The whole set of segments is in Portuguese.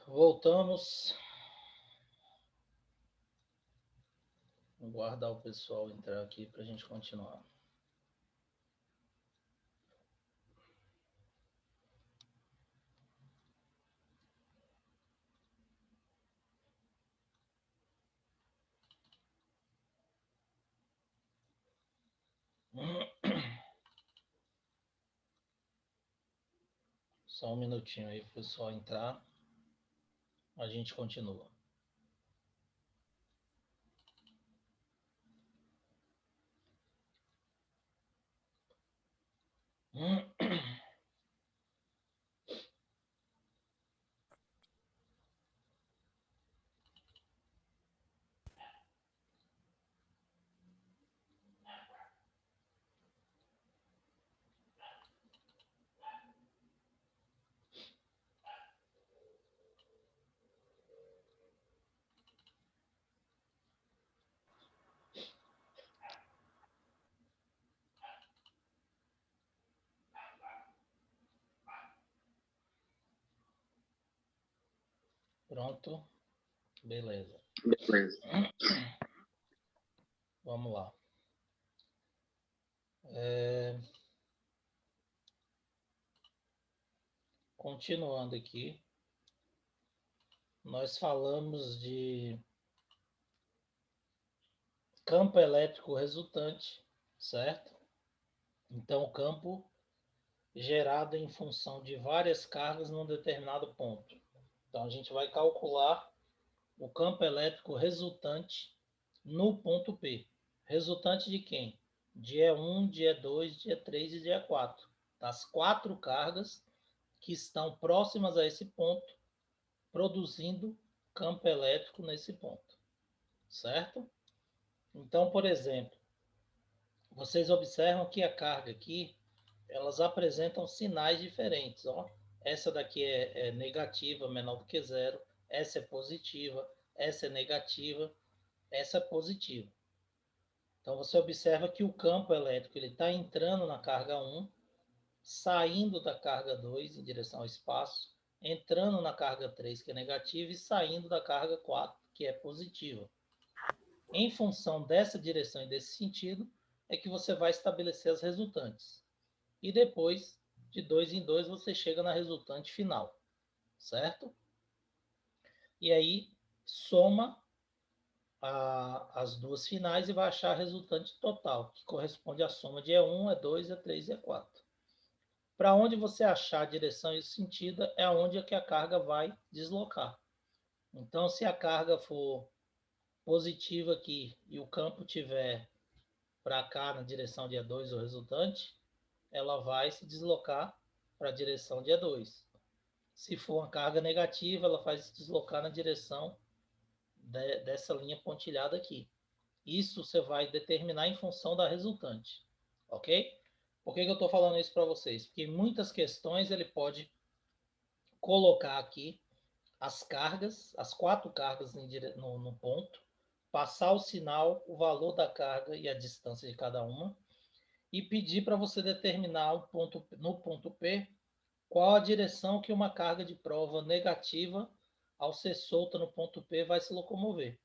Voltamos. Vou guardar o pessoal entrar aqui para a gente continuar. Só um minutinho aí para o pessoal entrar. A gente continua. Pronto? Beleza. Vamos lá. Continuando aqui, nós falamos de campo elétrico resultante, certo? Então, o campo gerado em função de várias cargas num determinado ponto. Então, a gente vai calcular o campo elétrico resultante no ponto P. Resultante de quem? De E1, de E2, de E3 e de E4. Das 4 cargas que estão próximas a esse ponto, produzindo campo elétrico nesse ponto. Certo? Então, por exemplo, vocês observam que a carga aqui, elas apresentam sinais diferentes. Ó. Essa daqui é negativa, menor do que zero. Essa é positiva. Essa é negativa. Essa é positiva. Então, você observa que o campo elétrico está entrando na carga 1, saindo da carga 2 em direção ao espaço, entrando na carga 3, que é negativa, e saindo da carga 4, que é positiva. Em função dessa direção e desse sentido, é que você vai estabelecer as resultantes. E depois, de 2 em 2, você chega na resultante final, certo? E aí, soma as duas finais e vai achar a resultante total, que corresponde à soma de E1, E2, E3 e E4. Para onde você achar a direção e o sentido, é onde é que a carga vai deslocar. Então, se a carga for positiva aqui e o campo tiver para cá na direção de E2, o resultante, ela vai se deslocar para a direção de E2. Se for uma carga negativa, ela vai se deslocar na direção dessa linha pontilhada aqui. Isso você vai determinar em função da resultante, ok? Por que eu estou falando isso para vocês? Porque em muitas questões ele pode colocar aqui as cargas, as 4 cargas no ponto, passar o sinal, o valor da carga e a distância de cada uma, e pedir para você determinar no ponto P qual a direção que uma carga de prova negativa, ao ser solta no ponto P, vai se locomover.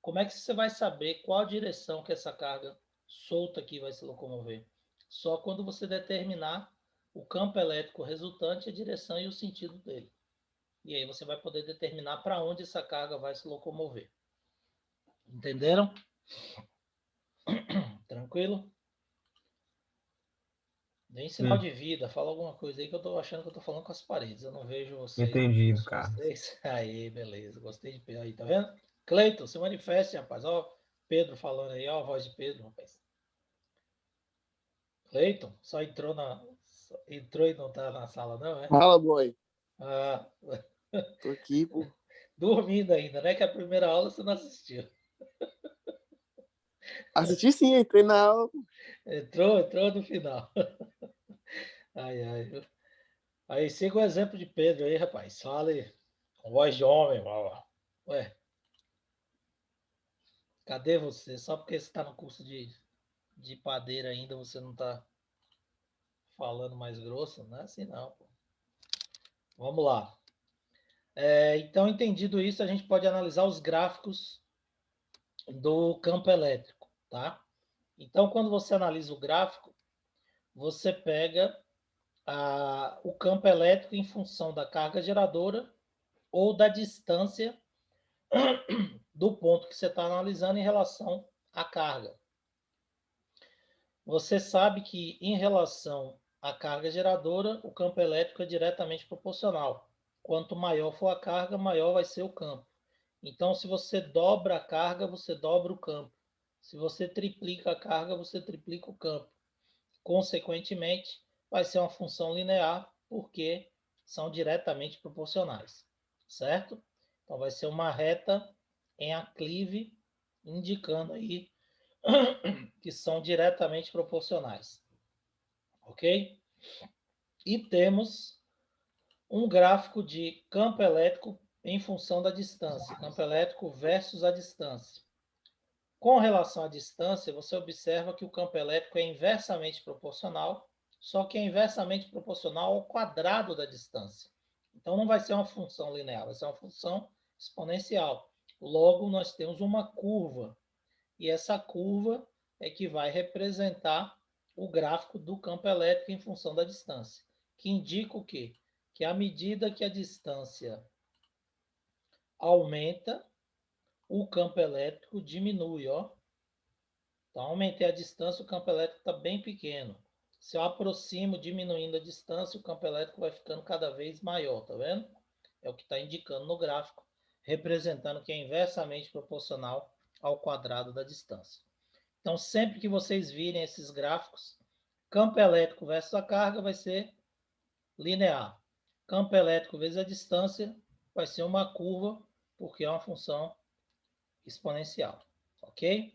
Como é que você vai saber qual a direção que essa carga solta aqui vai se locomover? Só quando você determinar o campo elétrico resultante, a direção e o sentido dele. E aí você vai poder determinar para onde essa carga vai se locomover. Entenderam? Tranquilo? Deem sinal de vida, fala alguma coisa aí que eu tô achando que eu tô falando com as paredes. Eu não vejo vocês, não Entendido, ouço cara. vocês. Aí, beleza. Gostei de aí, tá vendo? Cleiton, se manifeste, rapaz. Ó, Pedro falando aí, ó, a voz de Pedro, rapaz. Cleiton, só entrou e não tá na sala, não, é? Fala, boy. Ah, Tô aqui, pô. dormindo ainda, né? Que a primeira aula você não assistiu. Assisti sim, entrei na aula. Entrou no final. Ai, ai. Aí siga o exemplo de Pedro aí, rapaz. Fale com voz de homem. Ó. Ué, cadê você? Só porque você está no curso de padeiro ainda, você não está falando mais grosso? Não é assim não, pô. Vamos lá. Então, entendido isso, a gente pode analisar os gráficos do campo elétrico, tá? Então, quando você analisa o gráfico, você pega o campo elétrico em função da carga geradora ou da distância do ponto que você está analisando em relação à carga. Você sabe que em relação à carga geradora, o campo elétrico é diretamente proporcional. Quanto maior for a carga, maior vai ser o campo. Então, se você dobra a carga, você dobra o campo. Se você triplica a carga, você triplica o campo. Consequentemente, vai ser uma função linear, porque são diretamente proporcionais, certo? Então, vai ser uma reta em aclive, indicando aí que são diretamente proporcionais, ok? E temos um gráfico de campo elétrico em função da distância, campo elétrico versus a distância. Com relação à distância, você observa que o campo elétrico é inversamente proporcional, só que é inversamente proporcional ao quadrado da distância. Então, não vai ser uma função linear, vai ser uma função exponencial. Logo, nós temos uma curva, e essa curva é que vai representar o gráfico do campo elétrico em função da distância, que indica o quê? Que à medida que a distância aumenta, o campo elétrico diminui, ó. Então, aumentei a distância, o campo elétrico está bem pequeno. Se eu aproximo, diminuindo a distância, o campo elétrico vai ficando cada vez maior, tá vendo? É o que está indicando no gráfico, representando que é inversamente proporcional ao quadrado da distância. Então, sempre que vocês virem esses gráficos, campo elétrico versus a carga vai ser linear. Campo elétrico vezes a distância vai ser uma curva, porque é uma função exponencial, ok?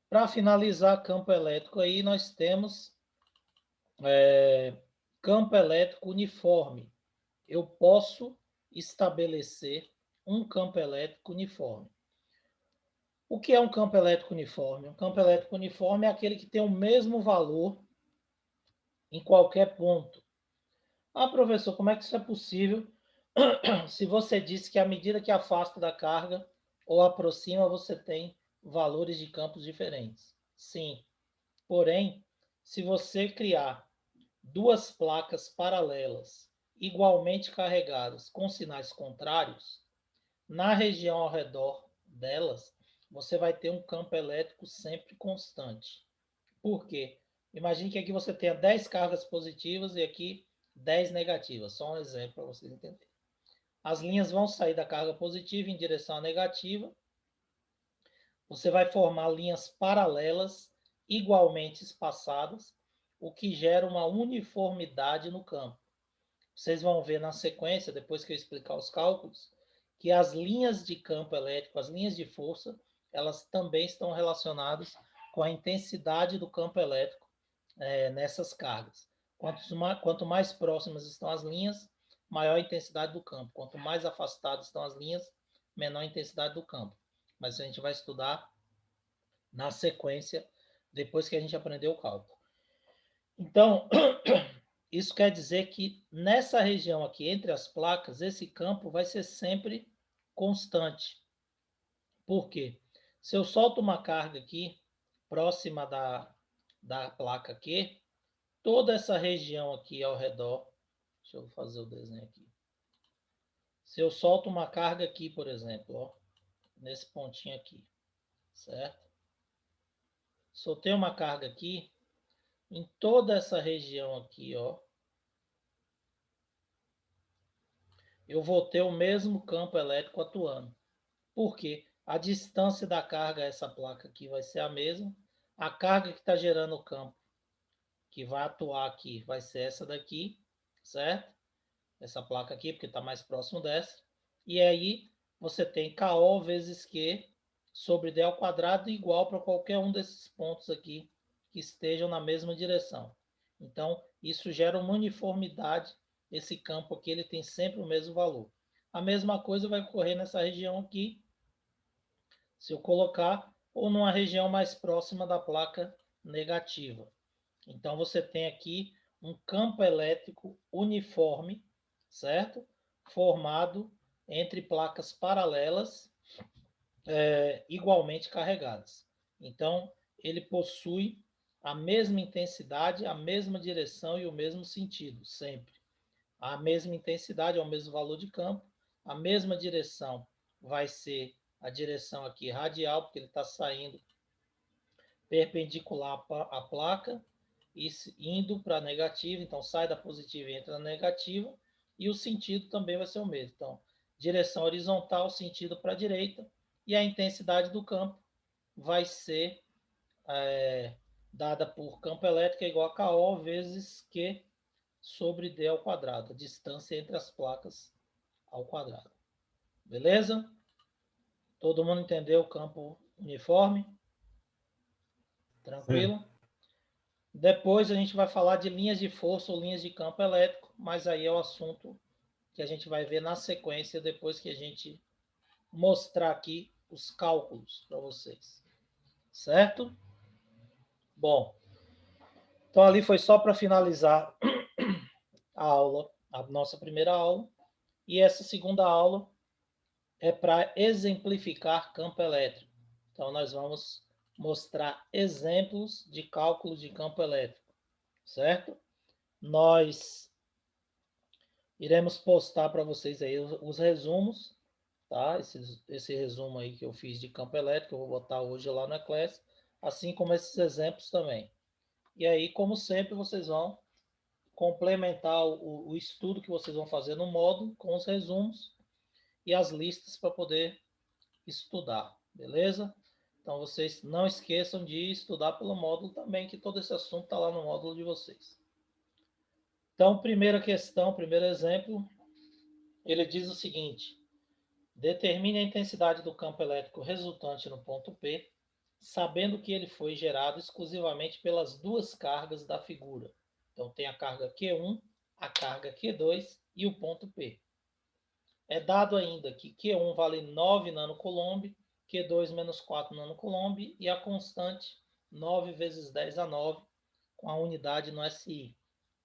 Para finalizar campo elétrico aí, nós temos campo elétrico uniforme. Eu posso estabelecer um campo elétrico uniforme. O que é um campo elétrico uniforme? Um campo elétrico uniforme é aquele que tem o mesmo valor em qualquer ponto. Ah, professor, como é que isso é possível se você disse que à medida que afasta da carga ou aproxima, você tem valores de campos diferentes? Sim. Porém, se você criar duas placas paralelas, igualmente carregadas, com sinais contrários, na região ao redor delas, você vai ter um campo elétrico sempre constante. Por quê? Imagine que aqui você tenha 10 cargas positivas e aqui 10 negativas. Só um exemplo para vocês entenderem. As linhas vão sair da carga positiva em direção à negativa. Você vai formar linhas paralelas, igualmente espaçadas, o que gera uma uniformidade no campo. Vocês vão ver na sequência, depois que eu explicar os cálculos, que as linhas de campo elétrico, as linhas de força, elas também estão relacionadas com a intensidade do campo elétrico nessas cargas. Quanto mais próximas estão as linhas, maior a intensidade do campo. Quanto mais afastadas estão as linhas, menor a intensidade do campo. Mas a gente vai estudar na sequência, depois que a gente aprender o cálculo. Então, isso quer dizer que nessa região aqui, entre as placas, esse campo vai ser sempre constante. Por quê? Se eu solto uma carga aqui, próxima da placa Q, toda essa região aqui ao redor, deixa eu fazer o desenho aqui. Se eu solto uma carga aqui, por exemplo, ó, nesse pontinho aqui, certo? Soltei uma carga aqui, em toda essa região aqui, ó, eu vou ter o mesmo campo elétrico atuando. Por quê? A distância da carga a essa placa aqui vai ser a mesma. A carga que está gerando o campo, que vai atuar aqui, vai ser essa daqui, certo? Essa placa aqui, porque está mais próximo dessa. E aí você tem KO vezes Q sobre D ao quadrado igual para qualquer um desses pontos aqui que estejam na mesma direção. Então, isso gera uma uniformidade. Esse campo aqui ele tem sempre o mesmo valor. A mesma coisa vai ocorrer nessa região aqui, se eu colocar, ou numa região mais próxima da placa negativa. Então, você tem aqui um campo elétrico uniforme, certo? formado entre placas paralelas igualmente carregadas. Então, ele possui a mesma intensidade, a mesma direção e o mesmo sentido, sempre. A mesma intensidade é o mesmo valor de campo, a mesma direção vai ser a direção aqui radial, porque ele está saindo perpendicular à placa e indo para a negativa, então sai da positiva e entra na negativa, e o sentido também vai ser o mesmo. Então, direção horizontal, sentido para a direita, e a intensidade do campo vai ser dada por campo elétrico igual a KO vezes Q sobre D ao quadrado, a distância entre as placas ao quadrado. Beleza? Todo mundo entendeu o campo uniforme? Tranquilo? Depois a gente vai falar de linhas de força ou linhas de campo elétrico, mas aí é o assunto que a gente vai ver na sequência depois que a gente mostrar aqui os cálculos para vocês. Certo? Bom, então ali foi só para finalizar a aula, a nossa primeira aula, e essa segunda aula é para exemplificar campo elétrico. Então nós vamos mostrar exemplos de cálculo de campo elétrico, certo? Nós iremos postar para vocês aí os resumos, tá? Esse resumo aí que eu fiz de campo elétrico, eu vou botar hoje lá na classe, assim como esses exemplos também. E aí, como sempre, vocês vão complementar o estudo que vocês vão fazer no módulo com os resumos e as listas para poder estudar, beleza? Então, vocês não esqueçam de estudar pelo módulo também, que todo esse assunto está lá no módulo de vocês. Então, primeira questão, primeiro exemplo, ele diz o seguinte: determine a intensidade do campo elétrico resultante no ponto P, sabendo que ele foi gerado exclusivamente pelas duas cargas da figura. Então, tem a carga Q1, a carga Q2 e o ponto P. É dado ainda que Q1 vale 9 nanocoulomb, Q2 menos 4 nanocoulomb e a constante 9 vezes 10 a 9 com a unidade no SI,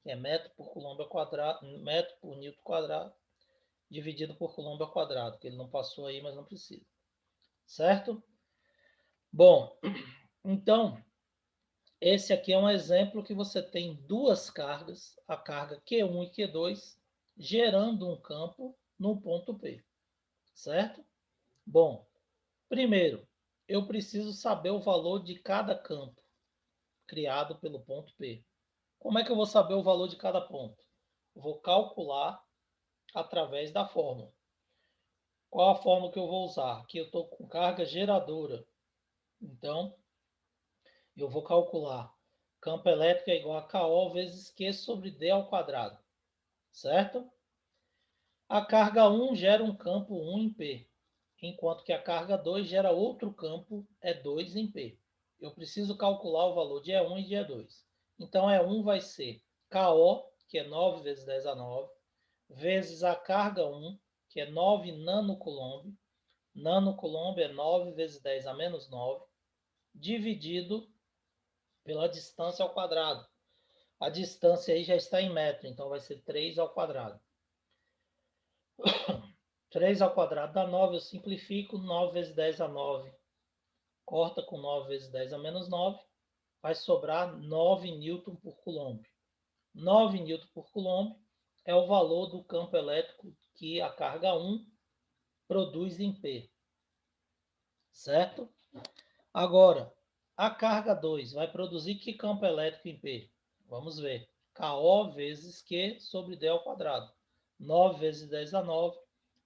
que é metro por coulomb ao quadrado, metro por newton quadrado, dividido por coulomb ao quadrado, que ele não passou aí, mas não precisa. Certo? Bom, então, esse aqui é um exemplo que você tem duas cargas, a carga Q1 e Q2, gerando um campo no ponto P. Certo? Bom, primeiro, eu preciso saber o valor de cada campo criado pelo ponto P. Como é que eu vou saber o valor de cada ponto? Vou calcular através da fórmula. Qual a fórmula que eu vou usar? Aqui eu estou com carga geradora. Então, eu vou calcular campo elétrico é igual a KO vezes Q sobre D ao quadrado. Certo? A carga 1 gera um campo 1 em P, enquanto que a carga 2 gera outro campo E2 em P. Eu preciso calcular o valor de E1 e de E2. Então, E1 vai ser KO, que é 9 vezes 10 a 9, vezes a carga 1, que é 9 nanocoulomb. Nanocoulomb é 9 vezes 10 a menos 9, dividido pela distância ao quadrado. A distância aí já está em metro, então vai ser 3 ao quadrado. 3 ao quadrado dá 9, eu simplifico, 9 vezes 10 a 9. Corta com 9 vezes 10 a menos 9, vai sobrar 9 newton por coulomb. 9 newton por coulomb é o valor do campo elétrico que a carga 1 produz em P. Certo? Agora, a carga 2 vai produzir que campo elétrico em P? Vamos ver. KO vezes Q sobre D ao quadrado. 9 vezes 10 a 9.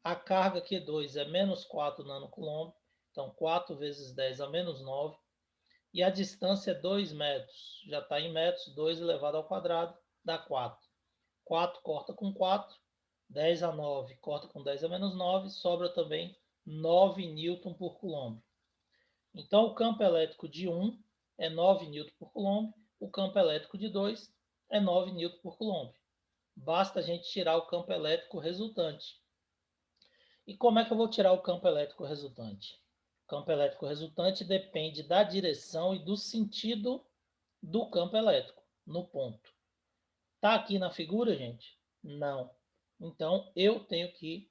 A carga Q2 é menos 4 nanocoulomb. Então, 4 vezes 10 a menos 9. E a distância é 2 metros. Já está em metros. 2 elevado ao quadrado dá 4. 4 corta com 4. 10 a 9 corta com 10 a menos 9. Sobra também 9 newton por coulomb. Então, o campo elétrico de 1 é 9 newton por coulomb, o campo elétrico de 2 é 9 newton por coulomb. Basta a gente tirar o campo elétrico resultante. E como é que eu vou tirar o campo elétrico resultante? O campo elétrico resultante depende da direção e do sentido do campo elétrico no ponto. Tá aqui na figura, gente? Não. Então, eu tenho que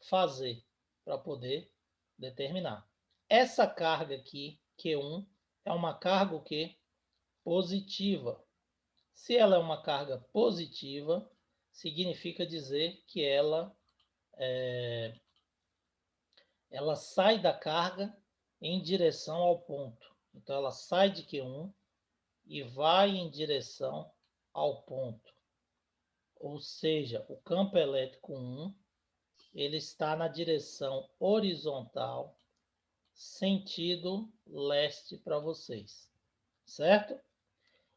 fazer para poder determinar. Essa carga aqui, Q1, é uma carga o quê? Positiva. Se ela é uma carga positiva, significa dizer que ela sai da carga em direção ao ponto. Então, ela sai de Q1 e vai em direção ao ponto. Ou seja, o campo elétrico 1 ele está na direção horizontal, sentido leste para vocês, certo?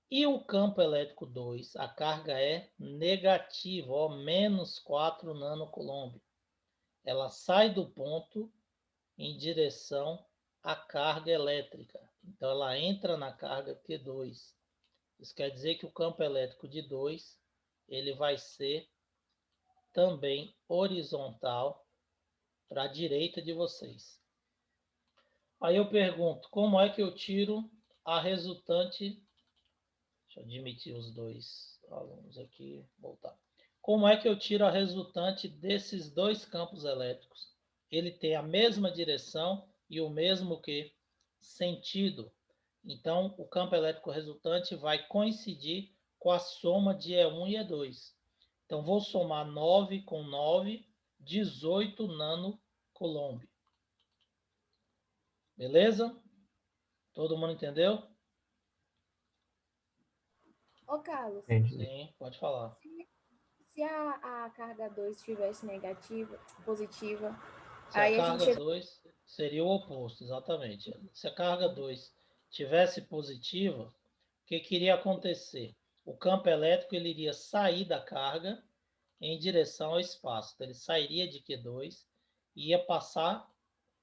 E o campo elétrico 2, a carga é negativa, ó, menos 4 nanocoulomb. Ela sai do ponto em direção à carga elétrica. Então, ela entra na carga Q2. Isso quer dizer que o campo elétrico de 2 ele vai ser também horizontal para a direita de vocês. Aí eu pergunto, como é que eu tiro a resultante? Deixa eu admitir os dois alunos aqui, voltar. Como é que eu tiro a resultante desses dois campos elétricos? Ele tem a mesma direção e o mesmo que sentido. Então, o campo elétrico resultante vai coincidir com a soma de E1 e E2. Então, vou somar 9 com 9, 18 nanocoulomb. Beleza? Todo mundo entendeu? Ô, Carlos, Entendi. Sim, pode falar. se a carga 2 estivesse negativa, positiva, Se a aí a carga gente... 2 seria o oposto, exatamente. Se a carga 2 tivesse positiva, o que iria acontecer? O campo elétrico ele iria sair da carga em direção ao espaço. Então, ele sairia de Q2 e ia passar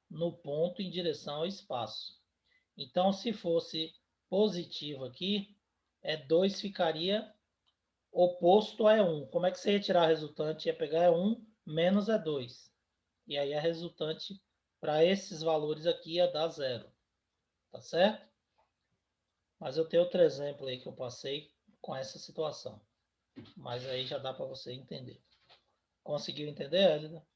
no ponto em direção ao espaço. Então, se fosse positivo aqui, E2 ficaria oposto a E1. Como é que você ia tirar a resultante? Ia pegar E1 menos E2. E aí a resultante para esses valores aqui ia dar zero. Tá certo? Mas eu tenho outro exemplo aí que eu passei com essa situação. Mas aí já dá para você entender. Conseguiu entender, Elida?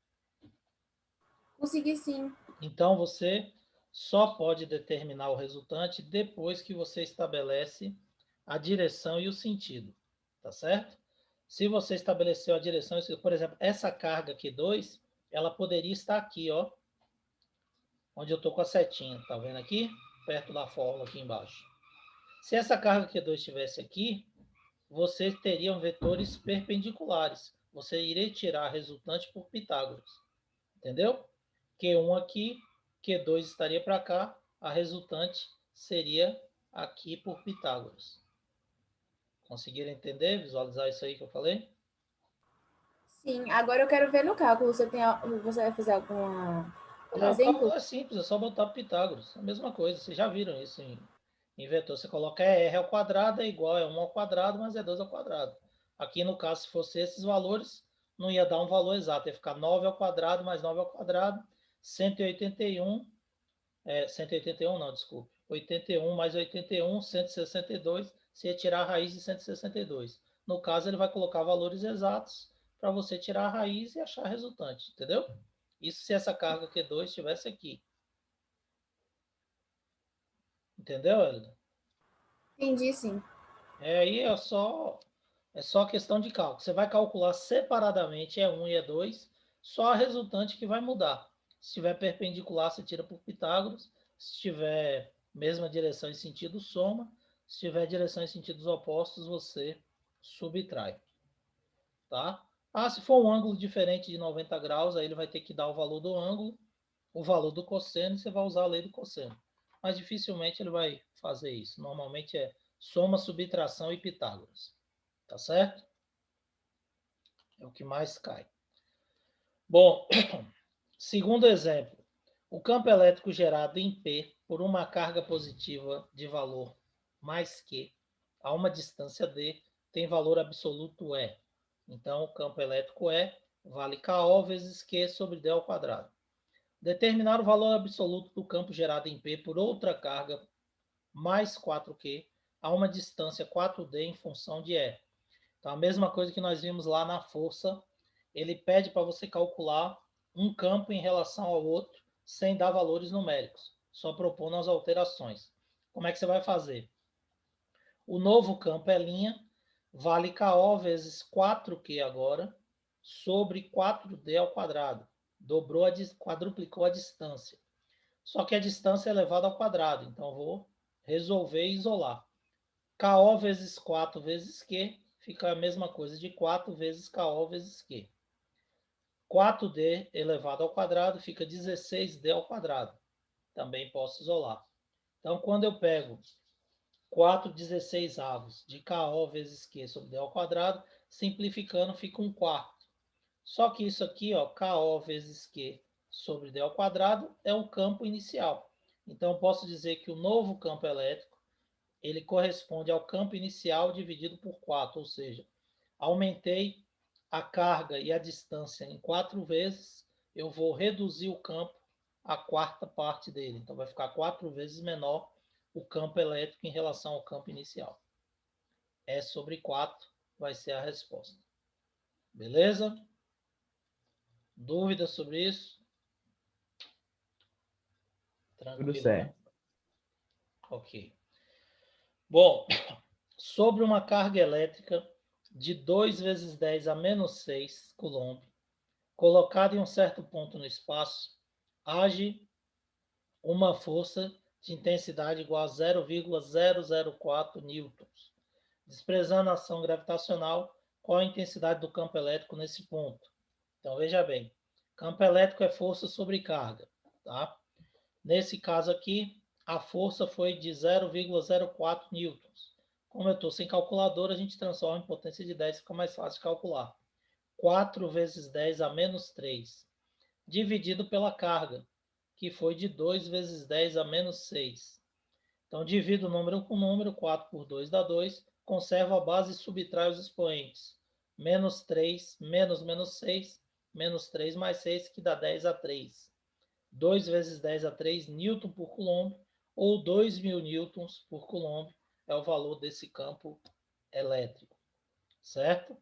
Consegui sim. Então você só pode determinar o resultante depois que você estabelece a direção e o sentido. Tá certo? Se você estabeleceu a direção, por exemplo, essa carga Q2, ela poderia estar aqui, ó, onde eu estou com a setinha, tá vendo aqui? Perto da fórmula aqui embaixo. Se essa carga Q2 estivesse aqui, você teria vetores perpendiculares. Você iria tirar a resultante por Pitágoras. Entendeu? Q1 aqui, Q2 estaria para cá, a resultante seria aqui por Pitágoras. Conseguiram entender, visualizar isso aí que eu falei? Sim, agora eu quero ver no cálculo. Você vai fazer algum Não, o cálculo exemplo? é simples, é só botar Pitágoras. A mesma coisa, vocês já viram isso em vetor. Você coloca R ao quadrado é igual a 1 ao quadrado mais E2 ao quadrado. Aqui, no caso, se fosse esses valores, não ia dar um valor exato. Ia ficar 9 ao quadrado mais 9 ao quadrado, 181. 181 não, desculpe. 81 mais 81, 162. Você ia tirar a raiz de 162. No caso, ele vai colocar valores exatos para você tirar a raiz e achar a resultante, entendeu? Isso se essa carga Q2 estivesse aqui. Entendeu, Elida? Entendi, sim. Aí é só questão de cálculo. Você vai calcular separadamente E1 e E2, só a resultante que vai mudar. Se estiver perpendicular, você tira por Pitágoras. Se estiver mesma direção e sentido, soma. Se tiver direção e sentidos opostos, você subtrai. Tá? Se for um ângulo diferente de 90 graus, aí ele vai ter que dar o valor do ângulo, o valor do cosseno, e você vai usar a lei do cosseno. Mas dificilmente ele vai fazer isso. Normalmente é soma, subtração e Pitágoras. Tá certo? É o que mais cai. Bom, segundo exemplo. O campo elétrico gerado em P por uma carga positiva de valor mais Q a uma distância D tem valor absoluto E. Então, o campo elétrico E vale KO vezes Q sobre D ao quadrado. Determinar o valor absoluto do campo gerado em P por outra carga mais 4Q a uma distância 4D em função de E. Então, a mesma coisa que nós vimos lá na força ele pede para você calcular um campo em relação ao outro, sem dar valores numéricos, só propondo as alterações. Como é que você vai fazer? O novo campo é linha, vale KO vezes 4Q agora, sobre 4D ao quadrado. Quadruplicou a distância. Só que a distância é elevada ao quadrado, então eu vou resolver e isolar. KO vezes 4 vezes Q fica a mesma coisa de 4 vezes KO vezes Q. 4D elevado ao quadrado fica 16D ao quadrado. Também posso isolar. Então, quando eu pego 4/16 de KO vezes Q sobre D ao quadrado, simplificando, fica 1/4. Só que isso aqui, ó, KO vezes Q sobre D ao quadrado, é o campo inicial. Então, eu posso dizer que o novo campo elétrico, ele corresponde ao campo inicial dividido por 4, ou seja, aumentei a carga e a distância em 4 vezes, eu vou reduzir o campo à quarta parte dele. Então, vai ficar 4 vezes menor o campo elétrico em relação ao campo inicial. E sobre 4 vai ser a resposta. Beleza? Dúvidas sobre isso? Tranquilo, Tudo certo. né? Ok. Bom, sobre uma carga elétrica de 2 vezes 10 a menos 6 coulomb, colocada em um certo ponto no espaço, age uma força de intensidade igual a 0,004 newtons. Desprezando a ação gravitacional, qual a intensidade do campo elétrico nesse ponto? Então, veja bem, campo elétrico é força sobre carga, tá? Nesse caso aqui, a força foi de 0,04 newtons. Como eu estou sem calculadora, a gente transforma em potência de 10, fica mais fácil de calcular. 4 vezes 10 a menos 3, dividido pela carga, que foi de 2 vezes 10 a menos 6. Então, divido o número com número, 4 por 2 dá 2, conservo a base e subtrai os expoentes. Menos 3, menos 6, menos 3 mais 6, que dá 10 a 3. 2 vezes 10 a 3 newton por coulomb, ou 2.000 newtons por coulomb, é o valor desse campo elétrico, certo?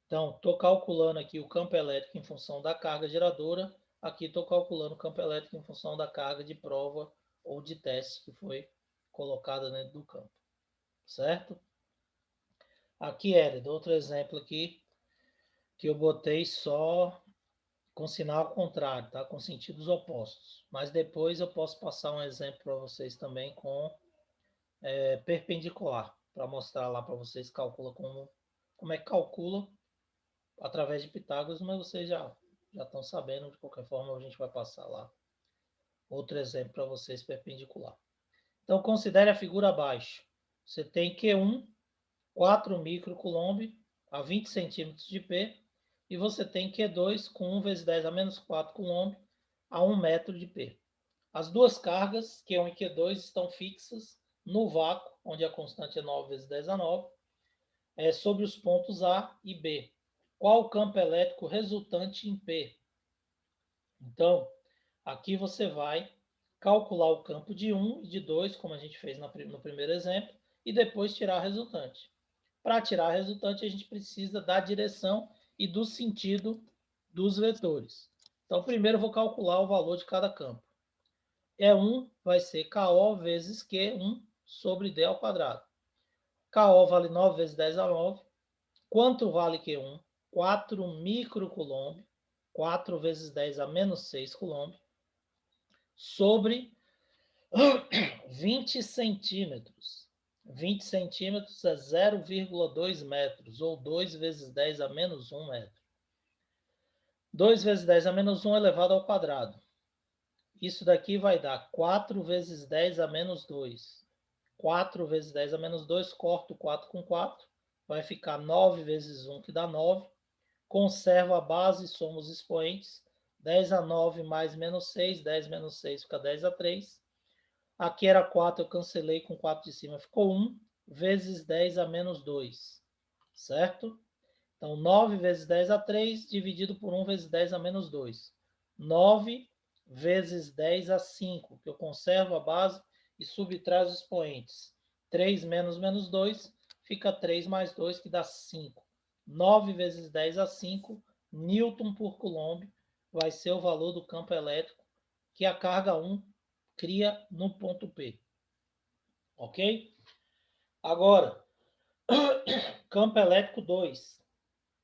Então, estou calculando aqui o campo elétrico em função da carga geradora, aqui estou calculando o campo elétrico em função da carga de prova ou de teste que foi colocada dentro do campo, certo? Aqui, Hélio, outro exemplo aqui, que eu botei só com sinal contrário, tá? Com sentidos opostos. Mas depois eu posso passar um exemplo para vocês também com perpendicular, para mostrar lá para vocês como é que calcula através de Pitágoras, mas vocês já estão sabendo, de qualquer forma a gente vai passar lá outro exemplo para vocês perpendicular. Então considere a figura abaixo. Você tem Q1, 4 microcoulomb a 20 centímetros de P, e você tem Q2 com 1 vezes 10 a menos 4 coulomb a 1 metro de P. As duas cargas, Q1 e Q2, estão fixas no vácuo, onde a constante é 9 vezes 10 a 9, sobre os pontos A e B. Qual o campo elétrico resultante em P? Então, aqui você vai calcular o campo de 1 e de 2, como a gente fez no primeiro exemplo, e depois tirar a resultante. Para tirar a resultante, a gente precisa da direção e do sentido dos vetores. Então, primeiro eu vou calcular o valor de cada campo. E1 vai ser KO vezes Q1 sobre D ao quadrado. KO vale 9 vezes 10 a 9. Quanto vale Q1? 4 microcoulomb, 4 vezes 10 a menos 6 coulomb, sobre 20 centímetros. 20 centímetros é 0,2 metros, ou 2 vezes 10 a menos 1 metro. 2 vezes 10 a menos 1 elevado ao quadrado. Isso daqui vai dar 4 vezes 10 a menos 2. 4 vezes 10 a menos 2, corto 4 com 4. Vai ficar 9 vezes 1, que dá 9. Conservo a base, soma os expoentes. 10 a 9 mais menos 6. 10 menos 6 fica 10 a 3. Aqui era 4, eu cancelei com 4 de cima. Ficou 1 vezes 10 a menos 2. Certo? Então, 9 vezes 10 a 3, dividido por 1 vezes 10 a menos 2. 9 vezes 10 a 5, que eu conservo a base e subtraio os expoentes. 3 menos 2, fica 3 mais 2, que dá 5. 9 vezes 10 a 5, Newton por Coulomb vai ser o valor do campo elétrico que a carga 1 cria no ponto P. Ok? Agora, campo elétrico 2.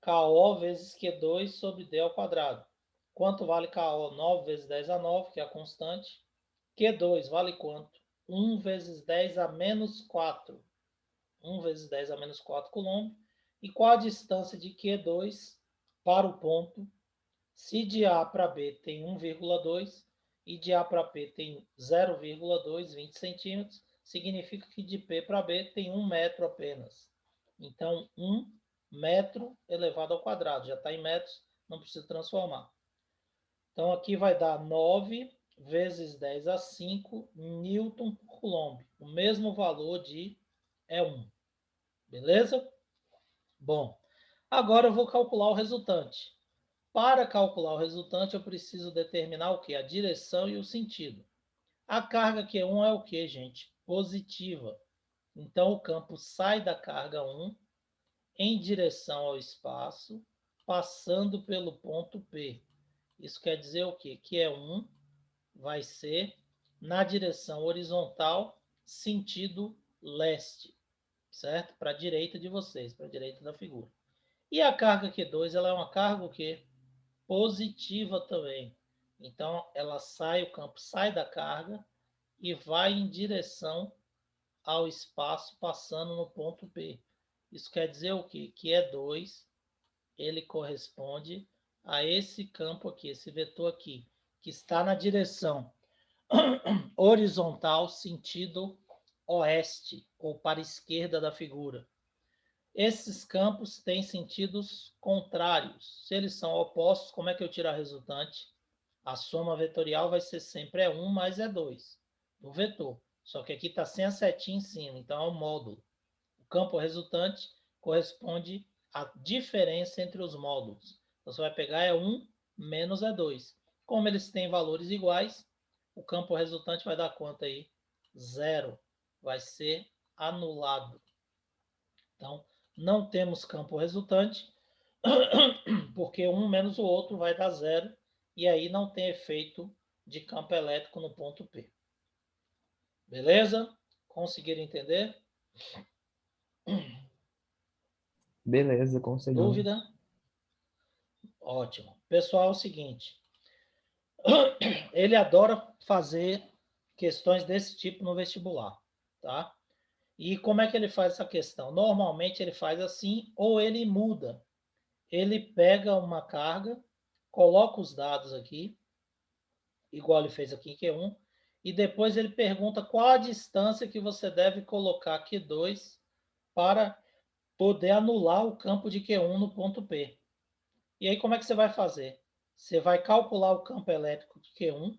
KO vezes Q2 sobre D ao quadrado. Quanto vale KO? 9 vezes 10 a 9, que é a constante. Q2 vale quanto? 1 vezes 10 a menos 4. 1 vezes 10 a menos 4 Coulomb. E qual a distância de Q2 para o ponto? Se de A para B tem 1,2 e de A para P tem 0,2, 20 centímetros, significa que de P para B tem 1 metro apenas. Então, 1 metro elevado ao quadrado. Já está em metros, não precisa transformar. Então, aqui vai dar 9 vezes 10 a 5 Newton por Coulomb. O mesmo valor de E1. Beleza? Bom, agora eu vou calcular o resultante. Para calcular o resultante, eu preciso determinar o quê? A direção e o sentido. A carga Q1 é o quê, gente? Positiva. Então, o campo sai da carga 1 em direção ao espaço, passando pelo ponto P. Isso quer dizer o quê? Que E1 vai ser na direção horizontal, sentido leste, certo? Para a direita de vocês, para a direita da figura. E a carga Q2, ela é uma carga o quê? Positiva também. Então, ela sai, o campo sai da carga e vai em direção ao espaço, passando no ponto P. Isso quer dizer o quê? Que E2, ele corresponde a esse campo aqui, esse vetor aqui, que está na direção horizontal, sentido oeste, ou para a esquerda da figura. Esses campos têm sentidos contrários. Se eles são opostos, como é que eu tiro a resultante? A soma vetorial vai ser sempre E1 mais E2 do vetor. Só que aqui está sem a setinha em cima, então é o módulo. O campo resultante corresponde à diferença entre os módulos. Então, você vai pegar E1 menos E2. Como eles têm valores iguais, o campo resultante vai dar quanto aí? 0. Vai ser anulado. Então, não temos campo resultante, porque um menos o outro vai dar 0, e aí não tem efeito de campo elétrico no ponto P. Beleza? Conseguiram entender? Beleza, conseguiu. Dúvida? Ótimo. Pessoal, é o seguinte. Ele adora fazer questões desse tipo no vestibular, tá? E como é que ele faz essa questão? Normalmente ele faz assim, ou ele muda. Ele pega uma carga, coloca os dados aqui, igual ele fez aqui em Q1, e depois ele pergunta qual a distância que você deve colocar Q2 para poder anular o campo de Q1 no ponto P. E aí como é que você vai fazer? Você vai calcular o campo elétrico de Q1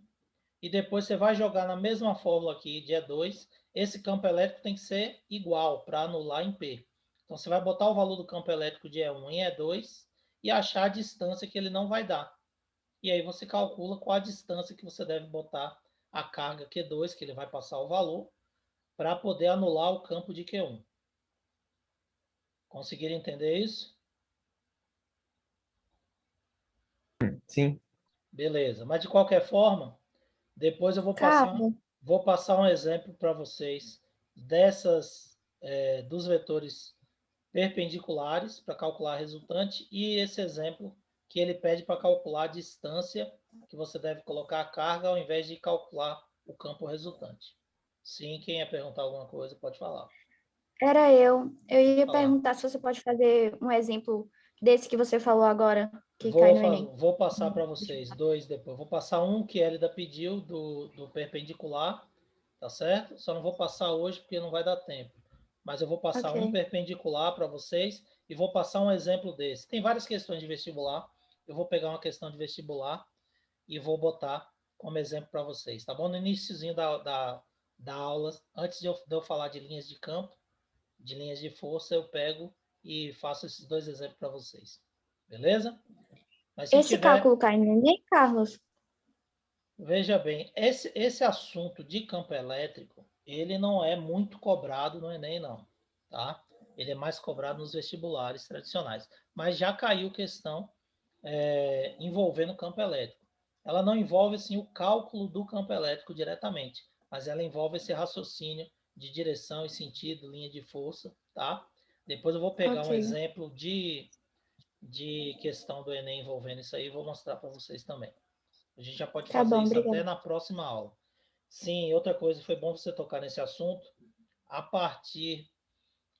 e depois você vai jogar na mesma fórmula aqui de E2. Esse campo elétrico tem que ser igual para anular em P. Então você vai botar o valor do campo elétrico de E1 em E2 e achar a distância que ele não vai dar. E aí você calcula qual a distância que você deve botar a carga Q2, que ele vai passar o valor, para poder anular o campo de Q1. Conseguiram entender isso? Sim. Beleza. Mas de qualquer forma, depois eu vou passar um exemplo para vocês dos vetores perpendiculares para calcular a resultante e esse exemplo que ele pede para calcular a distância que você deve colocar a carga ao invés de calcular o campo resultante. Sim, quem ia perguntar alguma coisa pode falar. Era eu. Eu ia Fala. perguntar se você pode fazer um exemplo desse que você falou agora, que cai no Enem. Vou passar para vocês dois depois. Vou passar um que a Elida pediu do perpendicular, tá certo? Só não vou passar hoje porque não vai dar tempo. Mas eu vou passar um perpendicular para vocês e vou passar um exemplo desse. Tem várias questões de vestibular. Eu vou pegar uma questão de vestibular e vou botar como exemplo para vocês, tá bom? No iníciozinho da aula, antes de eu falar de linhas de campo, de linhas de força, eu pego e faço esses dois exemplos para vocês. Beleza? Mas se Esse cálculo cai no Enem, Carlos? Veja bem, esse assunto de campo elétrico, ele não é muito cobrado no Enem, não, tá? Ele é mais cobrado nos vestibulares tradicionais. Mas já caiu questão envolvendo o campo elétrico. Ela não envolve, assim, o cálculo do campo elétrico diretamente, mas ela envolve esse raciocínio de direção e sentido, linha de força, tá? Depois eu vou pegar um Ok. exemplo de questão do Enem envolvendo isso aí e vou mostrar para vocês também. A gente já pode Tá fazer bom, isso até obrigada. na próxima aula. Sim, outra coisa, foi bom você tocar nesse assunto. A partir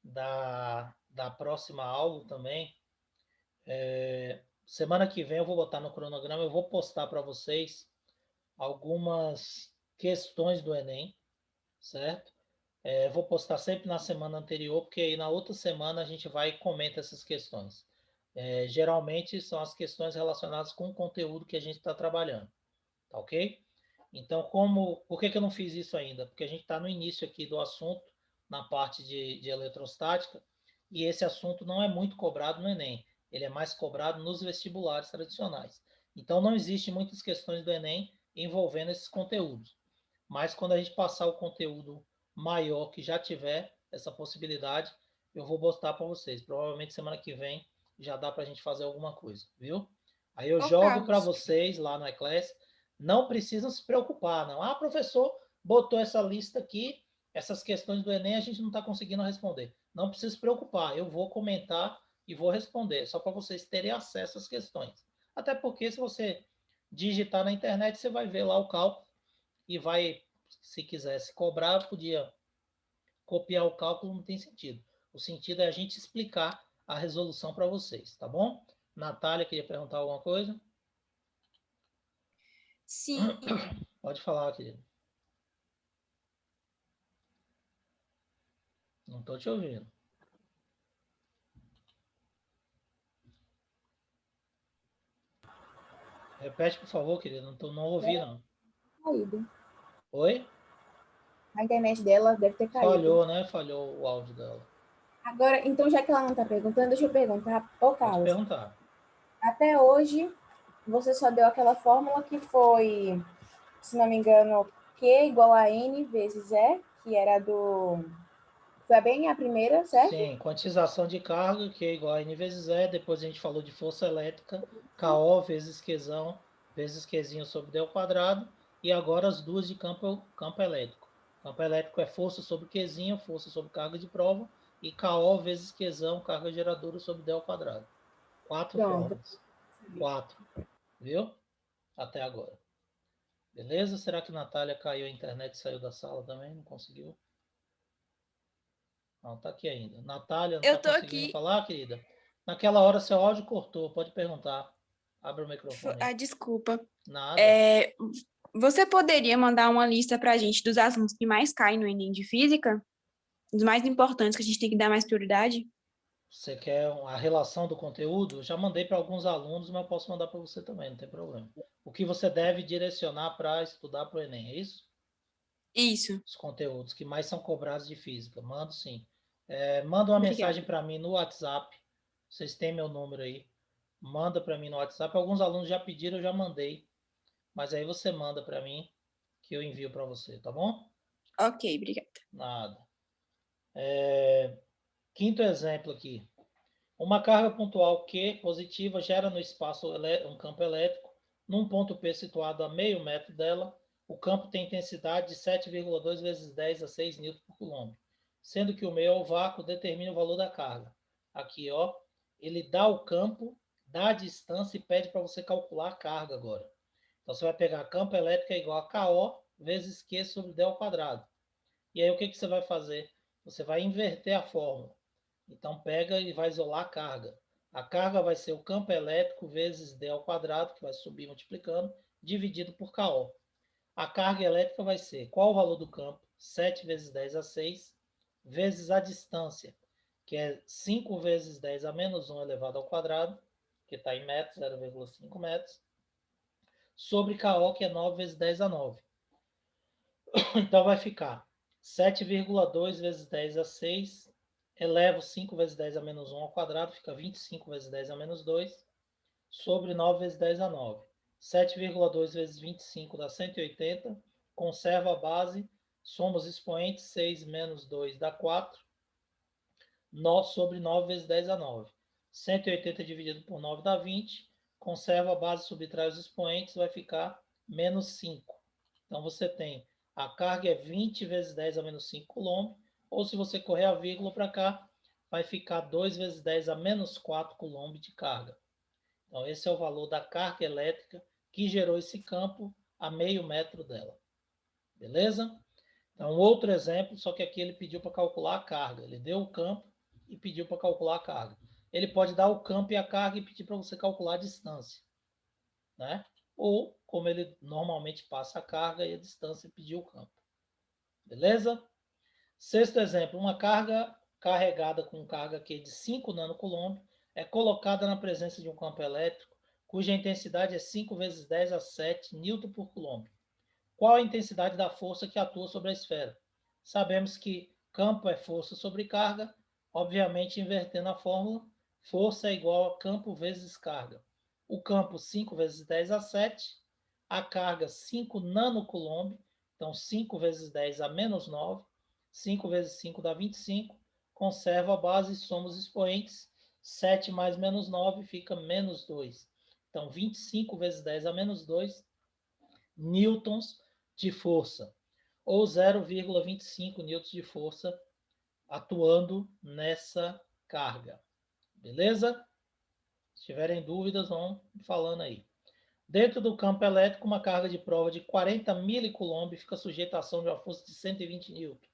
da próxima aula também, semana que vem eu vou botar no cronograma, eu vou postar para vocês algumas questões do Enem, certo? Vou postar sempre na semana anterior, porque aí na outra semana a gente vai e comenta essas questões. Geralmente são as questões relacionadas com o conteúdo que a gente está trabalhando, tá ok? Então, por que eu não fiz isso ainda? Porque a gente está no início aqui do assunto, na parte de eletrostática, e esse assunto não é muito cobrado no Enem, ele é mais cobrado nos vestibulares tradicionais. Então, não existe muitas questões do Enem envolvendo esses conteúdos. Mas quando a gente passar o conteúdo maior que já tiver essa possibilidade, eu vou botar para vocês. Provavelmente semana que vem já dá para a gente fazer alguma coisa, viu? Aí eu Ô, jogo para Carlos, vocês lá no Eclass. Não precisam se preocupar, não. Ah, professor, botou essa lista aqui, essas questões do Enem a gente não está conseguindo responder. Não precisa se preocupar, eu vou comentar e vou responder, só para vocês terem acesso às questões. Até porque se você digitar na internet, você vai ver lá o cálculo e vai, se quisesse cobrar, podia copiar o cálculo, não tem sentido. O sentido é a gente explicar a resolução para vocês, tá bom? Natália, queria perguntar alguma coisa? sim, Pode falar, querido. Não estou te ouvindo. Repete, por favor, querido. Não ouvi, não. Caído. Oi? A internet dela deve ter caído. Falhou, né? Falhou o áudio dela. Agora, então, já que ela não está perguntando, deixa eu perguntar. Ô, Pode Carlos, perguntar. até hoje, você só deu aquela fórmula que foi, se não me engano, Q igual a N vezes E, que era do... Foi bem a primeira, certo? Sim, quantização de carga, que é igual a N vezes E. Depois a gente falou de força elétrica, KO vezes Qzão, vezes Qzinho sobre D ao quadrado. E agora as duas de campo elétrico. Campo elétrico é força sobre Qzinho, força sobre carga de prova. E KO vezes Qzão, carga geradora sobre D ao quadrado. 4 Pronto. fórmulas. 4. Viu? Até agora. Beleza? Será que Natália caiu a internet e saiu da sala também? Não conseguiu? Não, tá aqui ainda. Natália, não tá eu tô conseguindo aqui. falar, querida? Naquela hora seu áudio cortou, pode perguntar. Abre o microfone aí. Ah, desculpa. Nada. Você poderia mandar uma lista para a gente dos assuntos que mais caem no Enem de Física? Os mais importantes que a gente tem que dar mais prioridade? Você quer a relação do conteúdo? Eu já mandei para alguns alunos, mas eu posso mandar para você também, não tem problema. O que você deve direcionar para estudar para o Enem, é isso? Isso. Os conteúdos que mais são cobrados de física. Mando sim. Manda uma Obrigada. mensagem para mim no WhatsApp. Vocês têm meu número aí. Manda para mim no WhatsApp. Alguns alunos já pediram, eu já mandei. Mas aí você manda para mim que eu envio para você, tá bom? Ok, obrigada. Nada. Quinto exemplo aqui. Uma carga pontual Q positiva gera no espaço um campo elétrico. Num ponto P situado a meio metro dela, o campo tem intensidade de 7,2 vezes 10 a 6 N por coulomb, sendo que o meio ao vácuo determina o valor da carga. Aqui, ó, ele dá o campo, dá a distância e pede para você calcular a carga agora. Então, você vai pegar campo elétrico é igual a KO vezes Q sobre D ao quadrado. E aí, o que você vai fazer? Você vai inverter a fórmula. Então, pega e vai isolar a carga. A carga vai ser o campo elétrico vezes D ao quadrado, que vai subir multiplicando, dividido por KO. A carga elétrica vai ser qual o valor do campo? 7 vezes 10 a 6, vezes a distância, que é 5 vezes 10 a menos 1 elevado ao quadrado, que está em metros, 0,5 metros, sobre KO, que é 9 vezes 10 a 9. Então vai ficar 7,2 vezes 10 a 6, elevo 5 vezes 10 a menos 1 ao quadrado, fica 25 vezes 10 a menos 2, sobre 9 vezes 10 a 9. 7,2 vezes 25 dá 180, conserva a base, soma os expoentes, 6 menos 2 dá 4, sobre 9 vezes 10 a 9. 180 dividido por 9 dá 20, conserva a base, subtrai os expoentes, vai ficar menos 5. Então, você tem a carga é 20 vezes 10 a menos 5 coulomb, ou se você correr a vírgula para cá, vai ficar 2 vezes 10 a menos 4 coulomb de carga. Então, esse é o valor da carga elétrica que gerou esse campo a meio metro dela. Beleza? Então, outro exemplo, só que aqui ele pediu para calcular a carga. Ele deu o campo e pediu para calcular a carga. Ele pode dar o campo e a carga e pedir para você calcular a distância, né? Ou, como ele normalmente passa a carga e a distância, pedir o campo. Beleza? Sexto exemplo, uma carga carregada com carga Q de 5 nanocoulomb é colocada na presença de um campo elétrico cuja intensidade é 5 vezes 10 a 7 Newton por coulomb. Qual a intensidade da força que atua sobre a esfera? Sabemos que campo é força sobre carga, obviamente invertendo a fórmula, força é igual a campo vezes carga. O campo 5 vezes 10 a 7, a carga 5 nanocoulomb, então 5 vezes 10 a menos 9, 5 vezes 5 dá 25, conserva a base, somos expoentes, 7 mais menos 9 fica menos 2. Então 25 vezes 10 a menos 2 newtons de força, ou 0,25 newtons de força atuando nessa carga. Beleza? Se tiverem dúvidas, vão falando aí. Dentro do campo elétrico, uma carga de prova de 40 milicoulomb fica sujeita à ação de uma força de 120 newtons.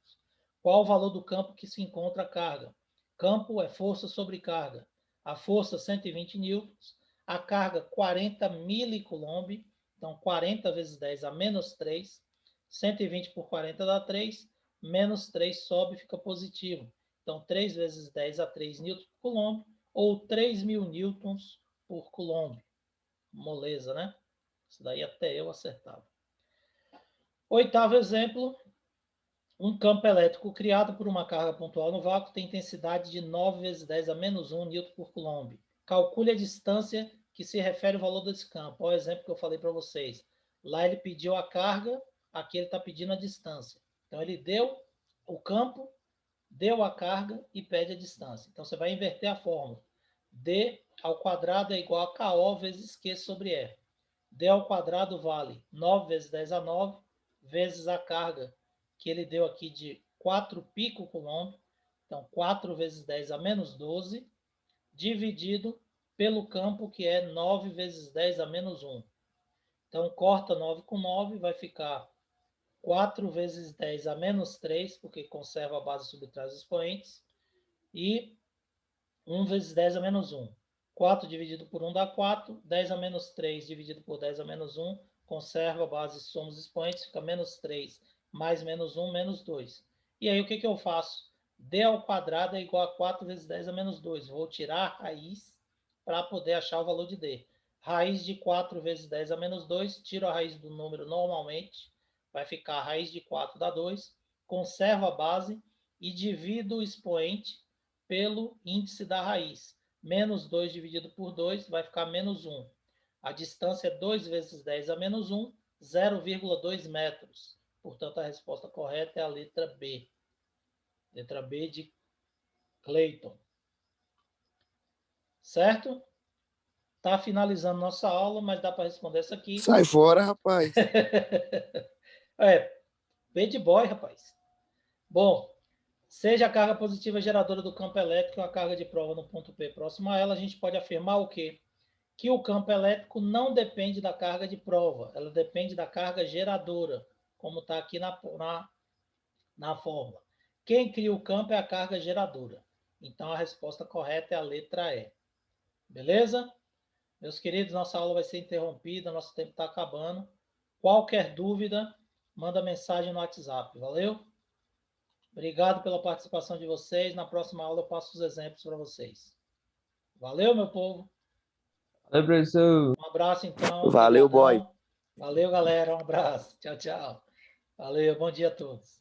Qual o valor do campo que se encontra a carga? Campo é força sobre carga. A força 120 newtons, a carga 40 milicoulomb, então 40 vezes 10 a menos 3, 120 por 40 dá 3, menos 3 sobe e fica positivo. Então 3 vezes 10 a 3 newtons por coulomb, ou 3.000 newtons por coulomb. Moleza, né? Isso daí até eu acertava. Oitavo exemplo, um campo elétrico criado por uma carga pontual no vácuo tem intensidade de 9 vezes 10 a menos 1 newton por coulomb. Calcule a distância que se refere ao valor desse campo. Olha o exemplo que eu falei para vocês. Lá ele pediu a carga, aqui ele está pedindo a distância. Então ele deu o campo, deu a carga e pede a distância. Então você vai inverter a fórmula. D ao quadrado é igual a KO vezes Q sobre R. D ao quadrado vale 9 vezes 10 a 9 vezes a carga que ele deu aqui de 4 picocoulomb, então 4 vezes 10 a menos 12, dividido pelo campo que é 9 vezes 10 a menos 1. Então corta 9 com 9, vai ficar 4 vezes 10 a menos 3, porque conserva a base subtrai os expoentes, e 1 vezes 10 a menos 1. 4 dividido por 1 dá 4, 10 a menos 3 dividido por 10 a menos 1, conserva a base, somos expoentes, fica menos 3 mais menos 1, menos 2. E aí o que eu faço? D ao quadrado é igual a 4 vezes 10 a menos 2. Vou tirar a raiz para poder achar o valor de D. Raiz de 4 vezes 10 a menos 2, tiro a raiz do número normalmente, vai ficar a raiz de 4 dá 2, conservo a base e divido o expoente pelo índice da raiz. Menos 2 dividido por 2 vai ficar menos 1. A distância é 2 vezes 10 a menos 1, 0,2 metros. Portanto, a resposta correta é a letra B. Letra B de Clayton. Certo? Tá finalizando nossa aula, mas dá para responder essa aqui. Sai fora, rapaz. Bad boy, rapaz. Bom, seja a carga positiva geradora do campo elétrico ou a carga de prova no ponto P próximo a ela, a gente pode afirmar o quê? Que o campo elétrico não depende da carga de prova, ela depende da carga geradora, como está aqui na fórmula. Quem cria o campo é a carga geradora. Então, a resposta correta é a letra E. Beleza? Meus queridos, nossa aula vai ser interrompida, nosso tempo está acabando. Qualquer dúvida, manda mensagem no WhatsApp. Valeu? Obrigado pela participação de vocês. Na próxima aula eu passo os exemplos para vocês. Valeu, meu povo. Valeu, professor. Um abraço, então. Valeu, Obrigadão. boy. Valeu, galera. Um abraço. Tchau, tchau. Valeu. Bom dia a todos.